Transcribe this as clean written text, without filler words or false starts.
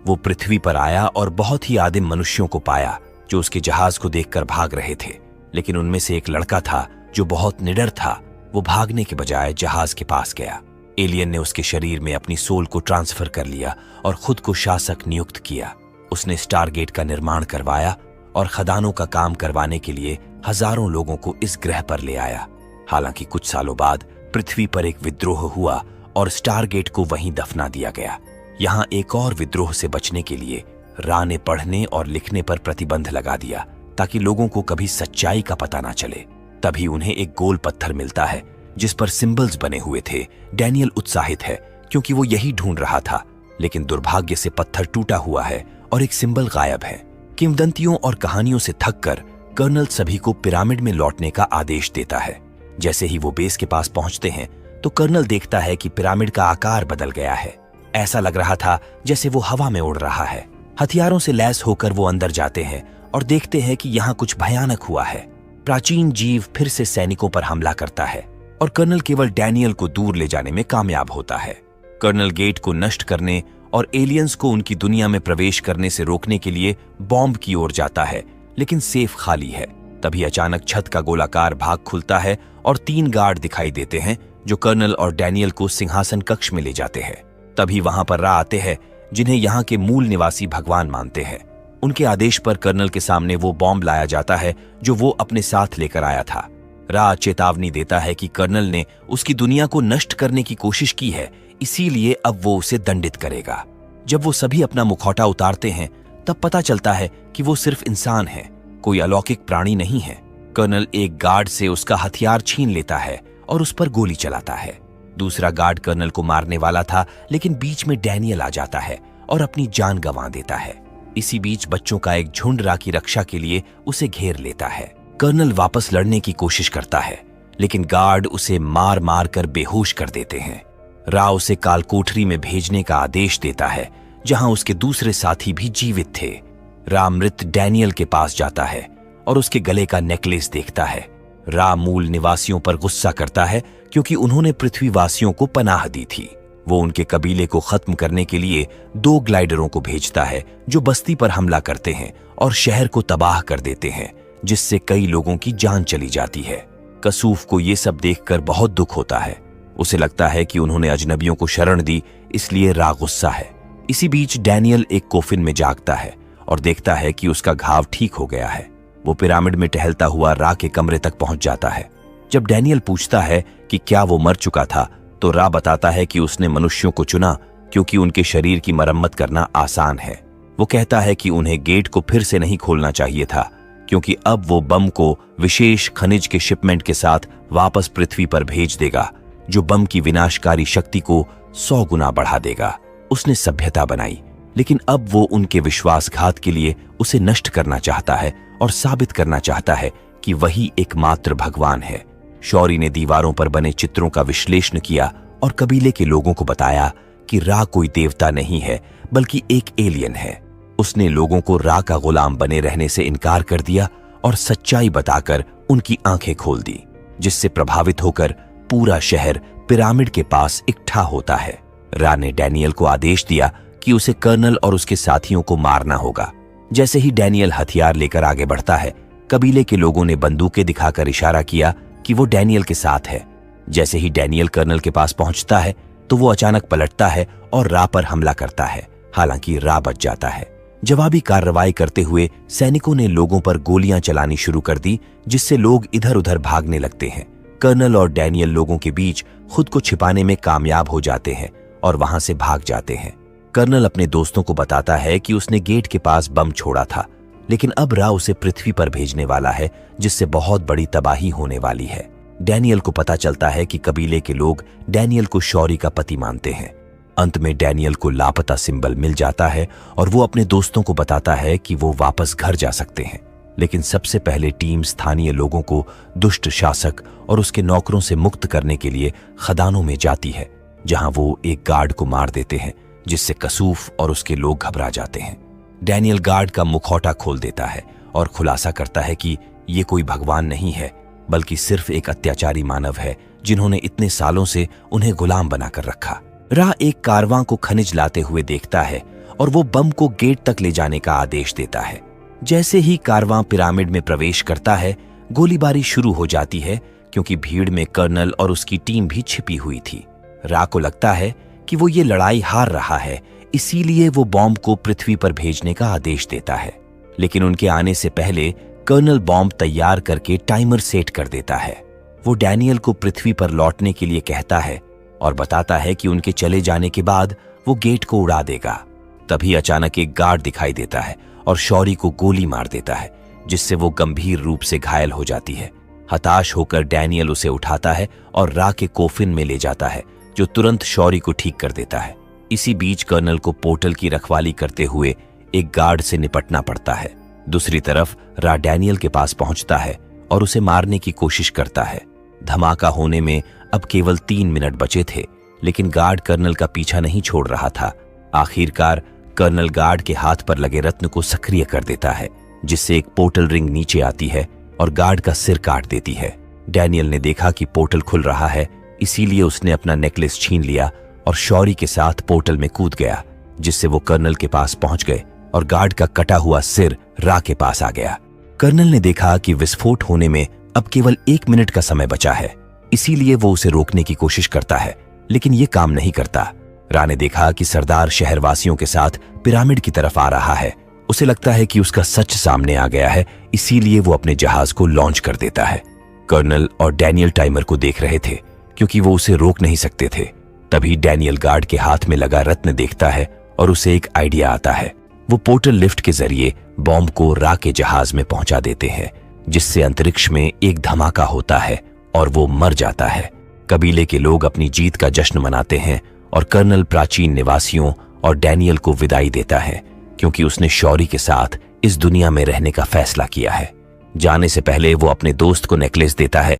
वो पृथ्वी पर आया और बहुत ही आदिम मनुष्यों को पाया जो उसके जहाज को देखकर भाग रहे थे। लेकिन उनमें से एक लड़का था जो बहुत निडर था। वो भागने के बजाय जहाज के पास गया। एलियन ने उसके शरीर में अपनी सोल को ट्रांसफर कर लिया और खुद को शासक नियुक्त किया। उसने स्टारगेट का निर्माण करवाया और खदानों का काम करवाने के लिए हजारों लोगों को इस ग्रह पर ले आया। हालांकि कुछ सालों बाद पृथ्वी पर एक विद्रोह हुआ और स्टारगेट को वहीं दफना दिया गया। यहाँ एक और विद्रोह से बचने के लिए रा ने पढ़ने और लिखने पर प्रतिबंध लगा दिया ताकि लोगों को कभी सच्चाई का पता ना चले। तभी उन्हें एक गोल पत्थर मिलता है जिस पर सिंबल्स बने हुए थे। डैनियल उत्साहित है क्योंकि वो यही ढूंढ रहा था, लेकिन दुर्भाग्य से पत्थर टूटा हुआ है और एक सिंबल गायब है। किंवदंतियों और कहानियों से थककर कर्नल सभी को पिरामिड में लौटने का आदेश देता है। जैसे ही वो बेस के पास पहुंचते हैं तो कर्नल देखता है कि पिरामिड का आकार बदल गया है। ऐसा लग रहा था जैसे वो हवा में उड़ रहा है। हथियारों से लैस होकर वो अंदर जाते हैं और देखते हैं कि यहाँ कुछ भयानक हुआ है। प्राचीन जीव फिर से सैनिकों पर हमला करता है और कर्नल केवल डैनियल को दूर ले जाने में कामयाब होता है। कर्नल गेट को नष्ट करने और एलियंस को उनकी दुनिया में प्रवेश करने से रोकने के लिए बॉम्ब की ओर जाता है, लेकिन सेफ खाली है। तभी अचानक छत का गोलाकार भाग खुलता है और 3 गार्ड दिखाई देते हैं जो कर्नल और डैनियल को सिंहासन कक्ष में ले जाते हैं। तभी वहां पर रा आते हैं जिन्हें यहाँ के मूल निवासी भगवान मानते हैं। उनके आदेश पर कर्नल के सामने वो बॉम्ब लाया जाता है जो वो अपने साथ लेकर आया था। रा चेतावनी देता है कि कर्नल ने उसकी दुनिया को नष्ट करने की कोशिश की है, इसीलिए अब वो उसे दंडित करेगा। जब वो सभी अपना मुखौटा उतारते हैं तब पता चलता है कि वो सिर्फ इंसान है, कोई अलौकिक प्राणी नहीं है। कर्नल एक गार्ड से उसका हथियार छीन लेता है और उस पर गोली चलाता है। दूसरा गार्ड कर्नल को मारने वाला था, लेकिन बीच में डैनियल आ जाता है और अपनी जान गंवा देता है। इसी बीच बच्चों का एक झुंड रा की रक्षा के लिए उसे घेर लेता है। कर्नल वापस लड़ने की कोशिश करता है, लेकिन गार्ड उसे मार मार कर बेहोश कर देते हैं। रा उसे कालकोठरी में भेजने का आदेश देता है जहां उसके दूसरे साथी भी जीवित थे। रा मृत डैनियल के पास जाता है और उसके गले का नेकलेस देखता है। रा मूल निवासियों पर गुस्सा करता है क्योंकि उन्होंने पृथ्वीवासियों को पनाह दी थी। वो उनके कबीले को खत्म करने के लिए 2 ग्लाइडरों को भेजता है जो बस्ती पर हमला करते हैं और शहर को तबाह कर देते हैं, जिससे कई लोगों की जान चली जाती है। कसूफ को ये सब देखकर बहुत दुख होता है। उसे लगता है कि उन्होंने अजनबियों को शरण दी, इसलिए रा गुस्सा है। इसी बीच डैनियल एक कोफिन में जागता है और देखता है कि उसका घाव ठीक हो गया है। वो पिरामिड में टहलता हुआ रा के कमरे तक पहुंच जाता है। जब डैनियल पूछता है कि क्या वो मर चुका था, तो रा बताता है कि उसने मनुष्यों को चुना क्योंकि उनके शरीर की मरम्मत करना आसान है। वो कहता है कि उन्हें गेट को फिर से नहीं खोलना चाहिए था क्योंकि अब वो बम को विशेष खनिज के शिपमेंट के साथ वापस पृथ्वी पर भेज देगा, जो बम की विनाशकारी शक्ति को 100 गुना बढ़ा देगा। उसने सभ्यता बनाई, लेकिन अब वो उनके विश्वासघात के लिए उसे नष्ट करना चाहता है और साबित करना चाहता है कि वही एकमात्र भगवान है। शौरी ने दीवारों पर बने चित्रों का विश्लेषण किया और कबीले के लोगों को बताया कि रा कोई देवता नहीं है बल्कि एक एलियन है। उसने लोगों को रा का गुलाम बने रहने से इनकार कर दिया और सच्चाई बताकर उनकी आंखें खोल दी, जिससे प्रभावित होकर पूरा शहर पिरामिड के पास इकट्ठा होता है। रा ने डैनियल को आदेश दिया कि उसे कर्नल और उसके साथियों को मारना होगा। जैसे ही डैनियल हथियार लेकर आगे बढ़ता है, कबीले के लोगों ने बंदूकें दिखाकर इशारा किया कि वो डैनियल के साथ है। जैसे ही डैनियल कर्नल के पास पहुंचता है तो वो अचानक पलटता है और रा पर हमला करता है। हालांकि रा बच जाता है। जवाबी कार्रवाई करते हुए सैनिकों ने लोगों पर गोलियां चलानी शुरू कर दी, जिससे लोग इधर उधर भागने लगते हैं। कर्नल और डैनियल लोगों के बीच खुद को छिपाने में कामयाब हो जाते हैं और वहां से भाग जाते हैं। कर्नल अपने दोस्तों को बताता है कि उसने गेट के पास बम छोड़ा था, लेकिन अब रा उसे पृथ्वी पर भेजने वाला है, जिससे बहुत बड़ी तबाही होने वाली है। डैनियल को पता चलता है कि कबीले के लोग डैनियल को शौरी का पति मानते हैं। अंत में डैनियल को लापता सिंबल मिल जाता है और वो अपने दोस्तों को बताता है कि वो वापस घर जा सकते हैं। लेकिन सबसे पहले टीम स्थानीय लोगों को दुष्ट शासक और उसके नौकरों से मुक्त करने के लिए खदानों में जाती है, जहां वो एक गार्ड को मार देते हैं, जिससे कसूफ और उसके लोग घबरा जाते हैं। डैनियल गार्ड का मुखौटा खोल देता है और खुलासा करता है कि ये कोई भगवान नहीं है, बल्कि सिर्फ एक अत्याचारी मानव है जिन्होंने इतने सालों से उन्हें गुलाम बनाकर रखा। रा एक कारवां को खनिज लाते हुए देखता है और वो बम को गेट तक ले जाने का आदेश देता है। जैसे ही कारवां पिरामिड में प्रवेश करता है, गोलीबारी शुरू हो जाती है क्योंकि भीड़ में कर्नल और उसकी टीम भी छिपी हुई थी। रा को लगता है कि वो ये लड़ाई हार रहा है, इसीलिए वो बॉम्ब को पृथ्वी पर भेजने का आदेश देता है। लेकिन उनके आने से पहले कर्नल बॉम्ब तैयार करके टाइमर सेट कर देता है। वो डैनियल को पृथ्वी पर लौटने के लिए कहता है और बताता है कि उनके चले जाने के बाद वो गेट को उड़ा देगा। तभी अचानक एक गार्ड दिखाई देता है और शौरी को गोली मार देता है, जिससे वो गंभीर रूप से घायल हो जाती है। हताश होकर डैनियल उसे उठाता है और रा के कोफिन में ले जाता है, जो तुरंत शौरी को ठीक कर देता है। इसी बीच कर्नल को पोर्टल की रखवाली करते हुए एक गार्ड से निपटना पड़ता है। दूसरी तरफ रा डैनियल के पास पहुंचता है और उसे मारने की कोशिश करता है। धमाका होने में अब केवल 3 मिनट बचे थे, लेकिन गार्ड कर्नल का पीछा नहीं छोड़ रहा था। आखिरकार कर्नल गार्ड के हाथ पर लगे रत्न को सक्रिय कर देता है, जिससे एक पोर्टल रिंग नीचे आती है और गार्ड का सिर काट देती है। डैनियल ने देखा कि पोर्टल खुल रहा है, इसीलिए उसने अपना नेकलेस छीन लिया और शौरी के साथ पोर्टल में कूद गया, जिससे वो कर्नल के पास पहुंच गए और गार्ड का कटा हुआ सिर रा के पास आ गया। कर्नल ने देखा कि विस्फोट होने में अब केवल 1 मिनट का समय बचा है, इसीलिए वो उसे रोकने की कोशिश करता है, लेकिन ये काम नहीं करता। रा ने देखा कि सरदार शहरवासियों के साथ पिरामिड की तरफ आ रहा है। उसे लगता है कि उसका सच सामने आ गया है, इसीलिए वो अपने जहाज को लॉन्च कर देता है। कर्नल और डैनियल टाइमर को देख रहे थे, क्योंकि वो उसे रोक नहीं सकते थे। तभी डैनियल गार्ड के हाथ में लगा रत्न देखता है और उसे एक आइडिया आता है। वो पोर्टल लिफ्ट के जरिए बॉम्ब को रा के जहाज में पहुंचा देते हैं, जिससे अंतरिक्ष में एक धमाका होता है और वो मर जाता है। कबीले के लोग अपनी जीत का जश्न मनाते हैं और कर्नल प्राचीन निवासियों और डैनियल को विदाई देता है, क्योंकि उसने शौरी के साथ इस दुनिया में रहने का फैसला किया है। जाने से पहले वो अपने दोस्त को नेकलेस देता है